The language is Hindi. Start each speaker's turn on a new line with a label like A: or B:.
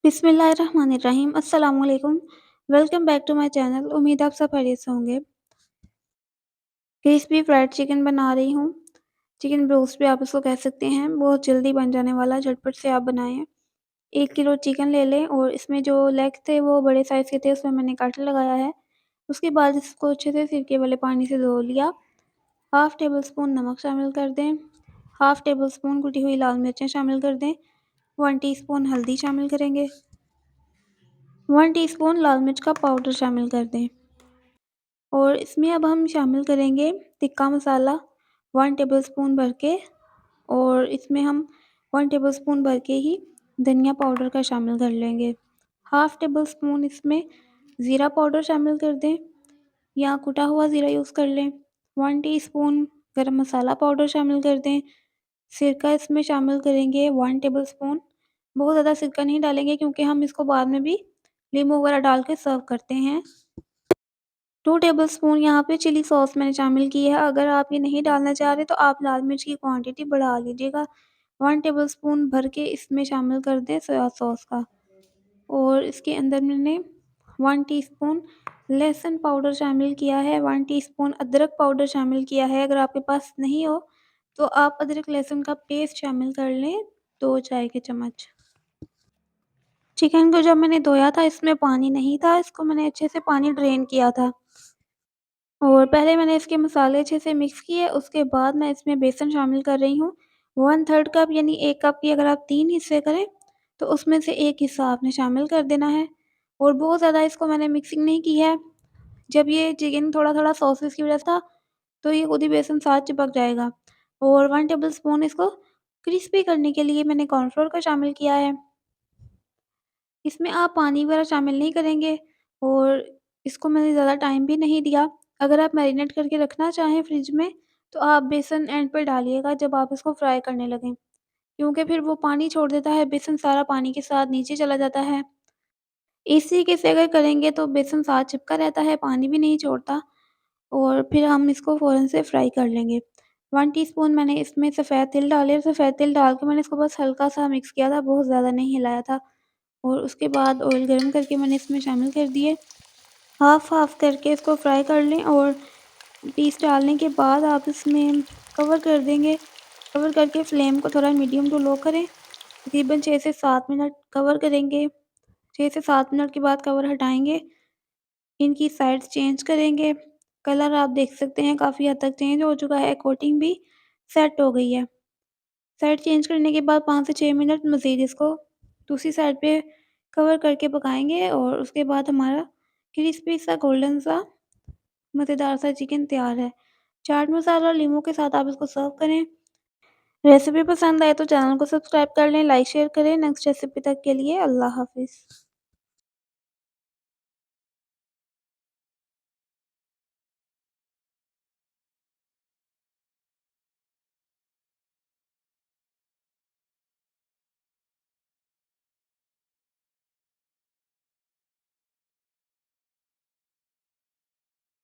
A: बिस्मिल्लाहिर्रहमानिर्रहीम अस्सलाम वालेकुम। Welcome back to my channel. उम्मीद आप सब खैरियत से होंगे। क्रिस्पी फ्राइड चिकन बना रही हूँ। चिकन ब्रोस्ट भी आप इसको कह सकते हैं। बहुत जल्दी बन जाने वाला, झटपट से आप बनाएं। 1 किलो चिकन ले लें और इसमें जो लेग थे वो बड़े साइज़ के थे, उसमें मैंने कट लगाया है। उसके बाद इसको अच्छे से सिरके वाले पानी से धो लिया। हाफ़ टेबल स्पून नमक शामिल कर दें। हाफ़ टेबल स्पून कुटी हुई लाल मिर्चें शामिल कर दें। 1 टीस्पून हल्दी शामिल करेंगे। 1 टीस्पून लाल मिर्च का पाउडर शामिल कर दें और इसमें अब हम शामिल करेंगे टिक्का मसाला 1 टेबलस्पून भर के, और इसमें हम 1 टेबलस्पून भर के ही धनिया पाउडर का शामिल कर लेंगे। हाफ़ टेबल स्पून इसमें ज़ीरा पाउडर शामिल कर दें या कुटा हुआ ज़ीरा यूज़ कर लें। 1 टीस्पून गरम मसाला पाउडर शामिल कर दें। सिरका इसमें शामिल करेंगे 1 टेबलस्पून। बहुत ज़्यादा सिरका नहीं डालेंगे क्योंकि हम इसको बाद में भी नींबू वगैरह डाल के सर्व करते हैं। 2 टेबलस्पून यहाँ पे चिली सॉस मैंने शामिल की है। अगर आप ये नहीं डालना चाह रहे तो आप लाल मिर्च की क्वांटिटी बढ़ा लीजिएगा। 1 टेबलस्पून भर के इसमें शामिल कर दें सोया सॉस का, और इसके अंदर मैंने 1 टीस्पून लहसुन पाउडर शामिल किया है। 1 टीस्पून अदरक पाउडर शामिल किया है। अगर आपके पास नहीं हो तो आप अदरक लहसुन का पेस्ट शामिल कर लें, 2 चाय के चम्मच। चिकन को जब मैंने धोया था इसमें पानी नहीं था, इसको मैंने अच्छे से पानी ड्रेन किया था। और पहले मैंने इसके मसाले अच्छे से मिक्स किए, उसके बाद मैं इसमें बेसन शामिल कर रही हूँ। 1/3 कप यानी 1 कप की अगर आप 3 हिस्से करें तो उसमें से 1 हिस्सा आपने शामिल कर देना है। और बहुत ज़्यादा इसको मैंने मिक्सिंग नहीं की है। जब ये चिकन थोड़ा-थोड़ा सॉसेस की वजह से था, तो ये खुद ही बेसन साथ चिपक जाएगा। और 1 टेबलस्पून इसको क्रिस्पी करने के लिए मैंने कॉर्नफ्लोर का शामिल किया है। इसमें आप पानी वगैरह शामिल नहीं करेंगे और इसको मैंने ज़्यादा टाइम भी नहीं दिया। अगर आप मैरिनेट करके रखना चाहें फ्रिज में तो आप बेसन एंड पे डालिएगा जब आप इसको फ्राई करने लगें, क्योंकि फिर वो पानी छोड़ देता है, बेसन सारा पानी के साथ नीचे चला जाता है। इस तरीके से अगर करेंगे तो बेसन साथ चिपका रहता है, पानी भी नहीं छोड़ता, और फिर हम इसको फ़ौरन से फ्राई कर लेंगे। 1 टीस्पून मैंने इसमें सफ़ेद तिल डाले, सफ़ेद तिल डाल के मैंने इसको बस हल्का-सा मिक्स किया था, बहुत ज़्यादा नहीं हिलाया था। और उसके बाद ऑयल गरम करके मैंने इसमें शामिल कर दिए। हाफ़-हाफ़ करके इसको फ्राई कर लें और पीस डालने के बाद आप इसमें कवर कर देंगे। कवर करके फ्लेम को थोड़ा मीडियम टू लो करें। तकरीबन 6 से 7 मिनट कवर करेंगे। 6 से 7 मिनट के बाद कवर हटाएँगे। इनकी साइड्स चेंज करेंगे। कलर आप देख सकते हैं काफ़ी हद तक चेंज हो चुका है, कोटिंग भी सेट हो गई है। साइड चेंज करने के बाद 5 से 6 मिनट मज़ीद इसको दूसरी साइड पे कवर करके पकाएँगे और उसके बाद हमारा क्रिस्पी सा गोल्डन सा मज़ेदार सा चिकन तैयार है। चाट मसाला और लीमू के साथ आप इसको सर्व करें। रेसिपी पसंद आए तो चैनल को सब्सक्राइब कर लें, लाइक शेयर करें। नेक्स्ट रेसिपी तक के लिए अल्लाह हाफ़िज़।